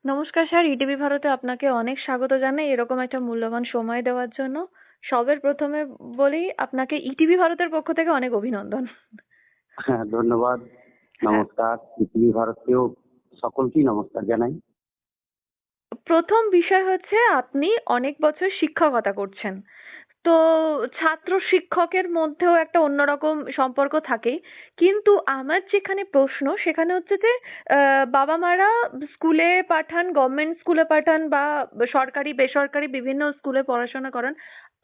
নমস্কার sir, ETV ভারতে আপনাকে অনেক স্বাগত জানাই এরকম একটা মূল্যবান সময় দেওয়ার জন্য। সবার ১ম এ বলি আপনাকে ইটিভি ভারতের পক্ষ থেকে অনেক অভিনন্দন। হ্যাঁ, ধন্যবাদ। হ্যাঁ, নমস্কার। পৃথিবী ভারতীয় সকলকেই নমস্কার জানাই। ১ম বিষয় হচ্ছে আপনি অনেক বছর শিক্ষকতা করছেন। তো ছাত্র শিক্ষকের মধ্যেও একটা অন্যরকম সম্পর্ক থাকেই। কিন্তু আমার যেখানে প্রশ্ন সেখানে হচ্ছে যে বাবা-মারা স্কুলে পাঠান, গভর্নমেন্ট স্কুলে পাঠান বা সরকারি, বেসরকারি বিভিন্ন স্কুলে পড়াশোনা করান।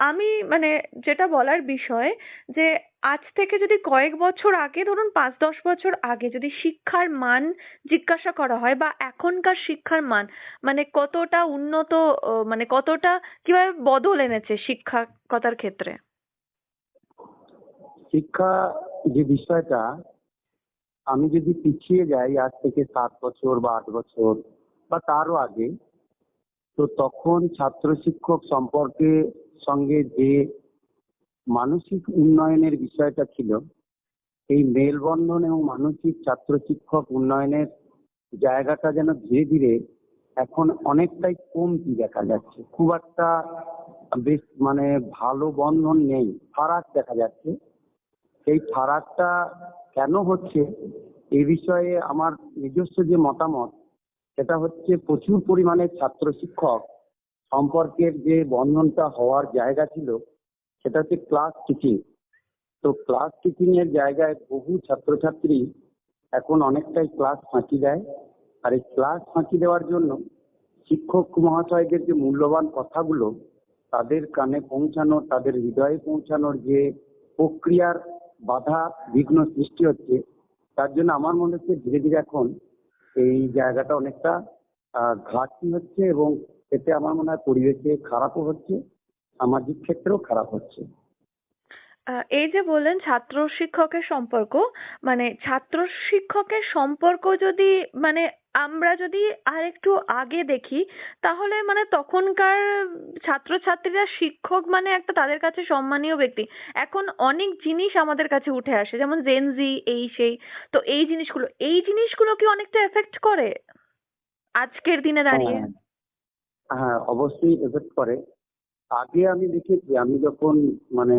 আমি মানে যেটা বলার বিষয় যে আজ থেকে যদি কয়েক বছর আগে ধরুন ৫-১০ বছর আগে যদি শিক্ষার মান জিজ্ঞাসা করা হয় বা এখনকার শিক্ষার মান মানে কতটা উন্নত মানে কতটা কিভাবে বদল এনেছে শিক্ষকতার ক্ষেত্রে? শিক্ষা যে বিষয়টা, আমি যদি পিছিয়ে যাই আজ থেকে ৭ বছর বা ৮ বছর বা তারও আগে, তো তখন ছাত্র শিক্ষক সম্পর্কে সঙ্গে যে মানসিক উন্নয়নের বিষয়টা ছিল, এই মেলবন্ধন এবং মানসিক ছাত্র শিক্ষক উন্নয়নের জায়গাটা যেন ধীরে ধীরে এখন অনেকটাই কমতি দেখা যাচ্ছে। খুব একটা বেশ ভালো বন্ধন নেই, ফারাক দেখা যাচ্ছে। সেই ফারাকটা কেন হচ্ছে এই বিষয়ে আমার নিজস্ব যে মতামত, সেটা হচ্ছে প্রচুর পরিমাণে ছাত্র শিক্ষক সম্পর্কের যে বন্ধনটা হওয়ার জায়গা ছিল, সেটা হচ্ছে ক্লাস টিচিং। তো ক্লাস টিচিং এর জায়গায় বহু ছাত্রছাত্রী এখন অনেকটাই ক্লাস ফাঁকি দেয়। আর এই ক্লাস ফাঁকি দেওয়ার জন্য শিক্ষক মহাশয়দের যে মূল্যবান কথাগুলো তাদের কানে পৌঁছানো, তাদের হৃদয়ে পৌঁছানোর যে প্রক্রিয়ার বাধা বিঘ্ন সৃষ্টি হচ্ছে, তার জন্য আমার মনে হচ্ছে ধীরে ধীরে এখন এই জায়গাটা অনেকটা ঘাটতি হচ্ছে এবং এতে আমার মনে হয় পরিবেশে খারাপও হচ্ছে, সামাজিক ক্ষেত্রেও খারাপ হচ্ছে। এই যে বললেন ছাত্র শিক্ষকের সম্পর্ক, মানে ছাত্র শিক্ষকের সম্পর্ক যদি মানে আমরা যদি আরেকটু আগে দেখি, তাহলে মানে তখনকার ছাত্রছাত্রীরা শিক্ষক মানে একটা তাদের কাছে সম্মানীয় ব্যক্তি। এখন অনেক জিনিস আমাদের কাছে উঠে আসে। যেমন Gen Z এই সেই। তো এই জিনিসগুলো কি অনেকটা এফেক্ট করে আজকের দিনে দাঁড়িয়ে? হ্যাঁ, হ্যাঁ, অবশ্যই এফেক্ট করে। আগে আমি দেখেছি, আমি যখন মানে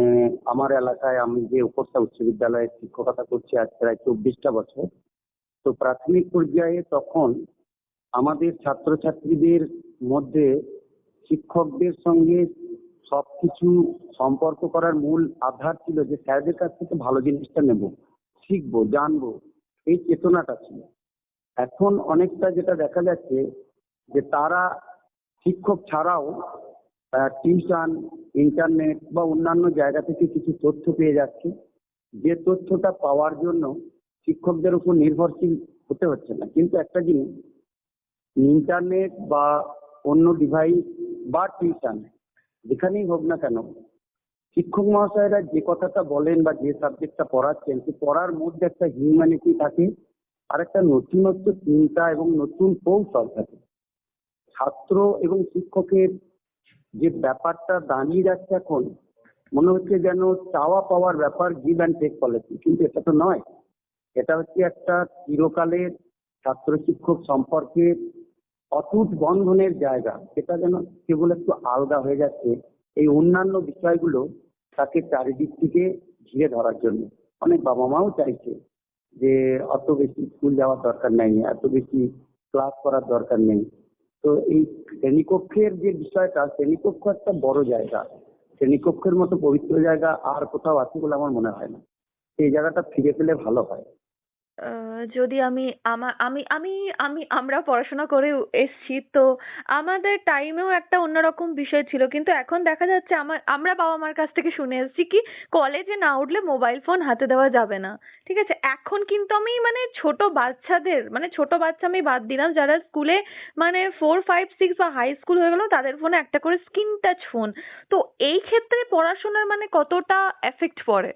আমার এলাকায় আমি যে উপরটা উচ্চ বিদ্যালয়ে শিক্ষকতা করছি আজ প্রায় ২৪টা বছর। তো প্রাথমিক পর্যায়ে তখন আমাদের ছাত্রছাত্রীদের মধ্যে শিক্ষকদের সঙ্গে সবকিছু সম্পর্ক করার মূল আধার ছিল যে স্যারদের কাছ থেকে ভালো জিনিসটা নেব, শিখবো, জানবো, এই চেতনাটা ছিল। এখন অনেকটা যেটা দেখা যাচ্ছে যে তারা শিক্ষক ছাড়াও টিউশন, ইন্টারনেট বা অন্যান্য জায়গা থেকে কিছু তথ্য পেয়ে যাচ্ছে। যে তথ্যটা পাওয়ার জন্য শিক্ষকদের উপর নির্ভরশীল হতে হচ্ছে না। কিন্তু একটা জিনিস, ইন্টারনেট বা অন্য ডিভাইস বা টিউশন যেখানেই হোক না কেন, শিক্ষক মহাশয়রা যে কথাটা বলেন বা যে সাবজেক্টটা পড়াচ্ছেন, সে পড়ার মধ্যে একটা হিউম্যানিটি থাকে, আর একটা নতুনত্ব চিন্তা এবং নতুন কৌশল থাকে। ছাত্র এবং শিক্ষকের যে ব্যাপারটা দাঁড়িয়ে যাচ্ছে এখন, মনে হচ্ছে যেন চাওয়া পাওয়ার ব্যাপার, গিভ অ্যান্ড টেক পলিসি, কিন্তু এটা তো নয়। এটা হচ্ছে একটা চিরকালের ছাত্র শিক্ষক সম্পর্কের অটুট বন্ধনের জায়গা। সেটা যেন কেবল একটু আলগা হয়ে যাচ্ছে এই অন্যান্য বিষয়গুলো তাকে চারিদিক থেকে ঘিরে ধরার জন্য। অনেক বাবা মাও চাইছে যে অত বেশি স্কুল যাওয়ার দরকার নেই, এত বেশি ক্লাস করার দরকার নেই। তো এই শ্রেণীকক্ষের যে বিষয়টা, শ্রেণীকক্ষ একটা বড় জায়গা। শ্রেণীকক্ষের মতো পবিত্র জায়গা আর কোথাও আছে বলে আমার মনে হয় না। এই জায়গাটা ফিরে পেলে ভালো হয়। আ যদি আমি আমা আমি আমি আমি আমরা পড়াশোনা করে এসছি। তো আমাদের টাইমেও একটা অন্যরকম বিষয় ছিল। কিন্তু এখন দেখা যাচ্ছে আমরা বাবা-মার কাছ থেকে শুনে এসেছি কি কলেজে না উঠলে মোবাইল ফোন হাতে দেওয়া যাবে না। ঠিক আছে? এখন কিন্তু আমি মানে ছোট বাচ্চাদের মানে ছোট বাচ্চা আমি বাদ দিলাম যারা স্কুলে মানে 4, 5, 6 বা হাই স্কুল হয়ে গেল তাদের ফোনে একটা করে স্ক্রিন টাচ ফোন। তো এই ক্ষেত্রে পড়াশোনার মানে কতটা এফেক্ট পড়ে?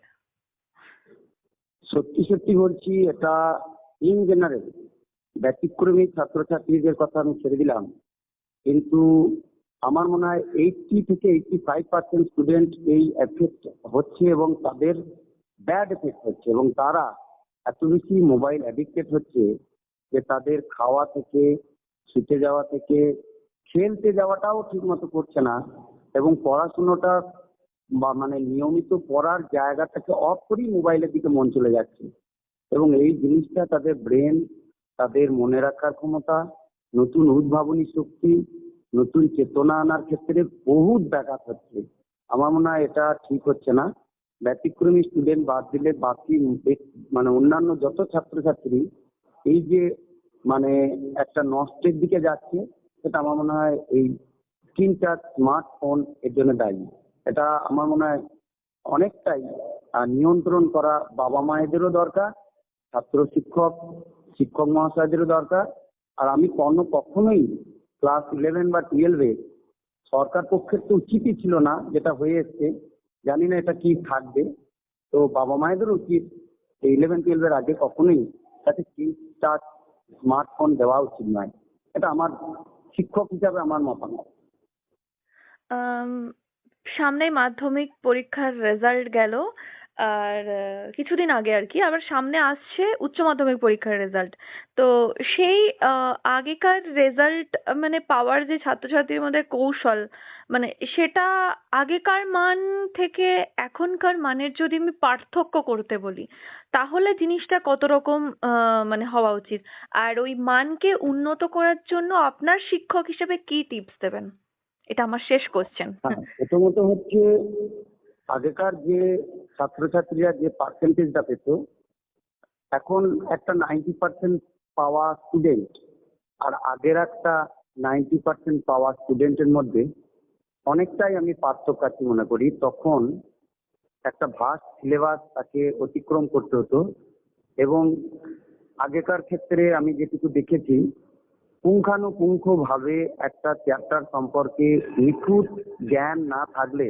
সত্যি সত্যি বলছি, এটা ইন জেনারেল, ব্যতিক্রমী ছাত্রছাত্রীদের কথা আমি ছেড়ে দিলাম, কিন্তু আমার মনে হয় 80 থেকে 85% স্টুডেন্ট এই এফেক্ট হচ্ছে এবং তাদের ব্যাড এফেক্ট হচ্ছে, এবং তারা এত বেশি মোবাইল অ্যাডিক্টেড হচ্ছে যে তাদের খাওয়া থেকে ছুটে যাওয়া থেকে খেলতে যাওয়াটাও ঠিক মতো করছে না, এবং পড়াশোনাটা বা মানে নিয়মিত পড়ার জায়গাটাকে অফ করেই মোবাইলের দিকে মন চলে যাচ্ছে। এবং এই জিনিসটা তাদের ব্রেন, তাদের মনে রাখার ক্ষমতা, নতুন উদ্ভাবনী শক্তি, নতুন চেতনা আনার ক্ষেত্রে বহুত ব্যাঘাত হচ্ছে। আমার মনে হয় এটা ঠিক হচ্ছে না। ব্যতিক্রমী স্টুডেন্ট বাদ দিলে বাকি মানে অন্যান্য যত ছাত্রছাত্রী এই যে মানে একটা নষ্টের দিকে যাচ্ছে, সেটা আমার মনে হয় এই স্ক্রিন টাচ স্মার্টফোন এর জন্য দায়ী। এটা আমার মনে হয় অনেকটাই নিয়ন্ত্রণ করা বাবা মায়েদেরও দরকার, ছাত্র শিক্ষক, শিক্ষক মহাশয়দেরও দরকার। আর আমি কখনোই ক্লাস 11 বা 12-এ সরকার পক্ষের তো উচিতই ছিল না, যেটা হয়ে এসছে, জানি না এটা কি থাকবে। তো বাবা মায়েদের উচিত 11-12 এর আগে কখনোই তাকে স্ক্রিন টাচ স্মার্টফোন দেওয়া উচিত নয়। এটা আমার শিক্ষক হিসাবে আমার মতামত। আম সামনেই মাধ্যমিক পরীক্ষার রেজাল্ট গেল। আর কিছুদিন আগে আরকি আবার সামনে আসছে উচ্চ মাধ্যমিক পরীক্ষার রেজাল্ট। তো সেই আ আগেকার রেজাল্ট মানে পাওয়ার যে ছাত্রছাত্রীর মধ্যে কৌশল, মানে সেটা আগেকার মান থেকে এখনকার মানের যদি আমি পার্থক্য করতে বলি, তাহলে জিনিসটা কত রকম মানে হওয়া উচিত? আর ওই মানকে উন্নত করার জন্য আপনার শিক্ষক হিসেবে কি টিপস দেবেন? এটা আমার শেষ কোয়েশ্চেন। হ্যাঁ, প্রথমত হচ্ছে আগেকার যে ছাত্রছাত্রীরা যে পার্সেন্টেজটা পেত, এখন একটা 90% পাওয়া স্টুডেন্ট আর আগের একটা 90% পাওয়া স্টুডেন্টের মধ্যে অনেকটাই আমি পার্থক্য আছে মনে করি। তখন একটা ভাস্ট সিলেবাস তাকে অতিক্রম করতে হতো, এবং আগেকার ক্ষেত্রে আমি যেটুকু দেখেছি, পুঙ্খানুপুঙ্খ ভাবে একটা চ্যাপ্টার সম্পর্কে নিখুঁত জ্ঞান না থাকলে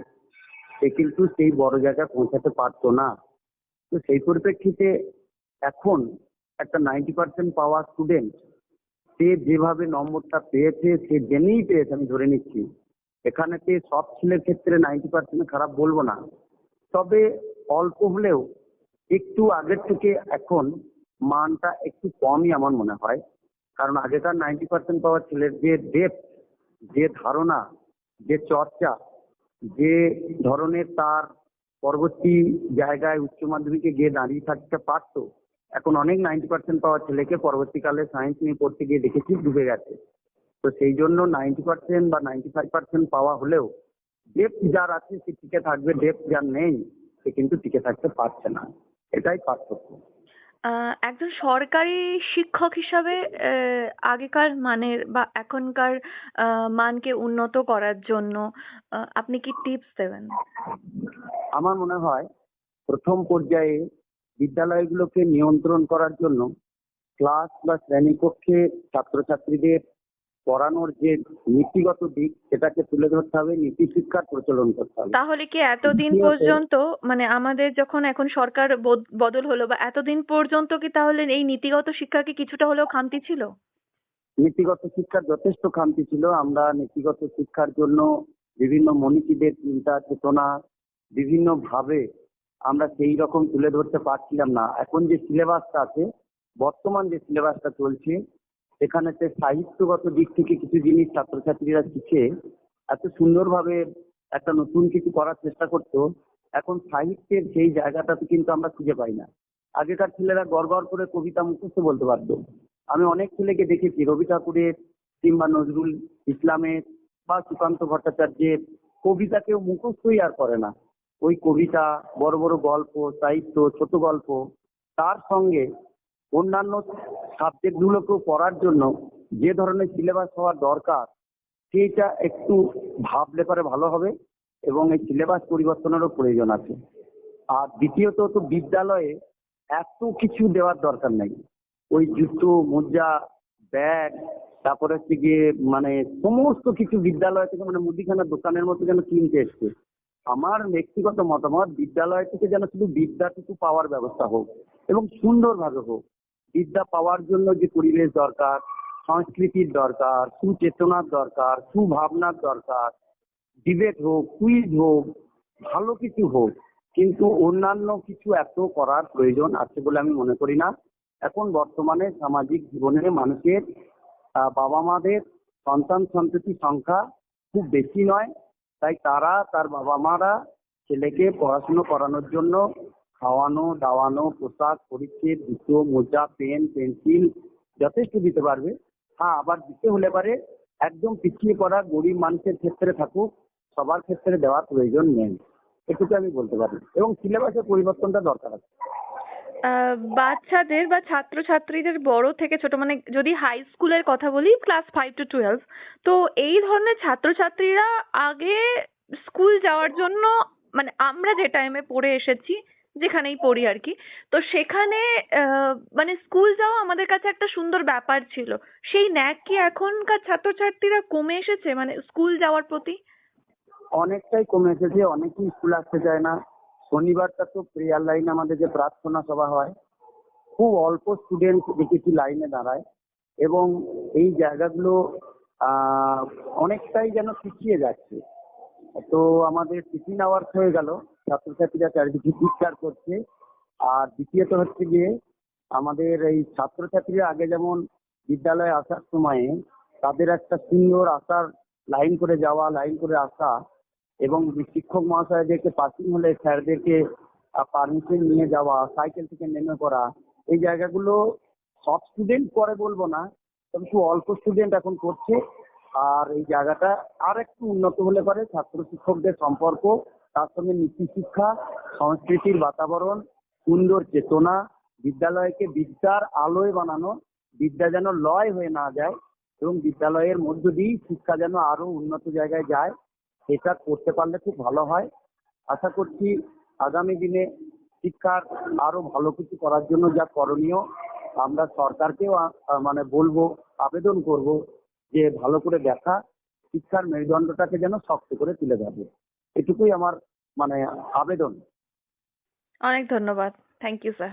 সে কিন্তু সেই বড় জায়গায় পৌঁছাতে পারতো না। তো সেই পরিপ্রেক্ষিতে এখন একটা 90% পাওয়া স্টুডেন্ট, সে যেভাবে নম্বরটা পেয়েছে সে জেনেই পেয়েছে আমি ধরে নিচ্ছি। এখানেতে সব ছেলের ক্ষেত্রে 90% খারাপ বলবো না, তবে অল্প হলেও একটু আগের থেকে এখন মানটা একটু কমই আমার মনে হয়। কারণ আগেকার 90% পাওয়া ছেলের যে ডেপথ, যে ধারণা, যে চর্চা, যে ধরনের তার পরবর্তী জায়গায় উচ্চ মাধ্যমিকে গিয়ে দাঁড়িয়ে থাকতে পারতো, এখন অনেক 90% পাওয়া ছেলেকে পরবর্তীকালে সায়েন্স নিয়ে পড়তে গিয়ে দেখেছি ডুবে গেছে। তো সেই জন্য 90% বা 95% পাওয়া হলেও ডেপথ যার আছে সে টিকে থাকবে, ডেপথ যার নেই সে কিন্তু টিকে থাকতে পারছে না। এটাই পার্থক্য। আ একজন সরকারি শিক্ষক হিসাবে আগেকার মানের বা এখনকার আ মানকে উন্নত করার জন্য আপনি কি টিপস দেবেন? আমার মনে হয় প্রথম পর্যায়ে বিদ্যালয়গুলোকে নিয়ন্ত্রণ করার জন্য ক্লাস বা শ্রেণীকক্ষে ছাত্রছাত্রীদের পড়ানোর যে নীতিগত দিক সেটাকে তুলে ধরতে হবে, নীতি শিক্ষার প্রচলন করতে হবে। তাহলে কি এতদিন দ্বিতীয়ত পর্যন্ত মানে আমাদের যখন এখন সরকার বদল হলো বা এতদিন পর্যন্ত কি তাহলে এই নীতিগত শিক্ষা কি কিছুটা হলেও খামতি ছিল? নীতিগত শিক্ষার যথেষ্ট খামতি ছিল। আমরা নীতিগত শিক্ষার জন্য বিভিন্ন মনীষীদের চিন্তা চেতনা বিভিন্ন ভাবে আমরা সেই রকম তুলে ধরতে পারছিলাম না। এখন যে সিলেবাসটা আছে, বর্তমান যে সিলেবাসটা চলছে, সেখানেতে সাহিত্যগত দিক থেকে কিছু জিনিস ছাত্রছাত্রীরা শিখে এত সুন্দরভাবে একটা নতুন কিছু করার চেষ্টা করতো, এখন সাহিত্যের সেই জায়গাটাতে কিন্তু আমরা খুঁজে পাই না। আগেকার ছেলেরা গড় করে কবিতা মুখস্থ বলতে পারতো। আমি অনেক ছেলেকে দেখেছি রবি ঠাকুরের কিংবা নজরুল ইসলামের বা সুকান্ত ভট্টাচার্যের কবিতা কেউ মুখস্থই আর করে না। ওই কবিতা, বড় বড় গল্প, সাহিত্য, ছোট গল্প, তার সঙ্গে অন্যান্য সাবজেক্ট গুলোকেও পড়ার জন্য যে ধরনের সিলেবাস হওয়া দরকার, সেইটা একটু ভাবলে পরে ভালো হবে, এবং এই সিলেবাস পরিবর্তনেরও প্রয়োজন আছে। আর দ্বিতীয়ত তো বিদ্যালয়ে এত কিছু দেওয়ার দরকার নাই। ওই জুতো, মোজা, ব্যাগ, তারপরে হচ্ছে গিয়ে মানে সমস্ত কিছু বিদ্যালয় থেকে মানে মুদিখানার দোকানের মতো যেন কিনতে এসছে। আমার ব্যক্তিগত মতামত, বিদ্যালয় থেকে যেন শুধু বিদ্যাটুকু পাওয়ার ব্যবস্থা হোক এবং সুন্দরভাবে হোক। বিদ্যা পাওয়ার জন্য যে পরিবেশ দরকার, সংস্কৃতির দরকার, সুচেতনার দরকার, সুভাবনার দরকার, ডিবেট হোক, কুইজ হোক, ভালো কিছু হোক, কিন্তু অন্যান্য কিছু এত করার প্রয়োজন আছে বলে আমি মনে করি না। এখন বর্তমানে সামাজিক জীবনে মানুষের বাবা মাদের সন্তান সন্ততি সংখ্যা খুব বেশি নয়, তাই তার বাবা মারা ছেলেকে পড়াশুনো করানোর জন্য খাওয়ানো দাওয়ানো পোশাক পরিচ্ছদ জুতো মোজা পেন পেন্সিল যথেষ্ট দিতে পারবে। হ্যাঁ, আবার দিতে হলে পারে একদম পিছিয়ে পড়া গরিব মানুষের ক্ষেত্রে থাকুক, সবার ক্ষেত্রে দেওয়ার প্রয়োজন নেই, এটুকু আমি বলতে পারি। এবং সিলেবাসের পরিবর্তনটা দরকার আছে। বাচ্চাদের বা ছাত্রছাত্রীদের বড় থেকে ছোট মানে যদি হাই স্কুলের কথা বলি ক্লাস 5 to 12, তো এই ধরনের ছাত্রছাত্রীরা আগে স্কুল যাওয়ার জন্য মানে আমরা যে টাইমে পড়ে এসেছি যেখানেই পড়ি আরকি, তো সেখানে মানে স্কুল যাওয়া আমাদের কাছে একটা সুন্দর ব্যাপার ছিল। সেই ন্যাক কি এখনকার ছাত্রছাত্রীরা কমে এসেছে মানে স্কুল যাওয়ার প্রতি? অনেকটাই কমে এসেছে, অনেকেই স্কুল আসতে চায় না। শনিবারটা তো প্রেয়ার লাইন আমাদের যে প্রার্থনা সভা হয়, খুব অল্প স্টুডেন্ট দেখেছি লাইনে দাঁড়ায়। এবং এই জায়গাগুলো আহ অনেকটাই যেন পিছিয়ে যাচ্ছে। তো আমাদের টিফিন আওয়ার্স হয়ে গেল, ছাত্রছাত্রীরা চারিদিকে চিৎকার করছে। আর দ্বিতীয়ত হচ্ছে গিয়ে আমাদের এই ছাত্রছাত্রীরা আগে যেমন বিদ্যালয়ে আসার সময়ে তাদের একটা সুন্দর আসার লাইন করে যাওয়া, লাইন করে আসা, এবং শিক্ষক মহাশয়দেরকে পাসিং হলে স্যারদেরকে পারমিশন নিয়ে যাওয়া, সাইকেল থেকে নেমে পড়া, এই জায়গাগুলো সব স্টুডেন্ট করে বলবো না, তবে খুব অল্প স্টুডেন্ট এখন করছে। আর এই জায়গাটা আর একটু উন্নত হলে পারে ছাত্র শিক্ষকদের সম্পর্ক, তার সঙ্গে নীতি শিক্ষা, সংস্কৃতির বাতাবরণ, সুন্দর চেতনা, বিদ্যালয়কে বিদ্যার আলোয় বানানো, বিদ্যা যেন লয় হয়ে না যায় এবং বিদ্যালয়ের মধ্য দিয়েই শিক্ষা যেন আরো উন্নত জায়গায় যায়, এটা করতে পারলে খুব ভালো হয়। আশা করছি আগামী দিনে শিক্ষার আরো ভালো কিছু করার জন্য যা করণীয়, আমরা সরকারকেও মানে বলবো, আবেদন করব যে ভালো করে দেখা, শিক্ষার মেরুদণ্ডটাকে যেন শক্ত করে তুলে ধরবে। এটুকুই আমার মানে আবেদন। অনেক ধন্যবাদ। Thank you sir.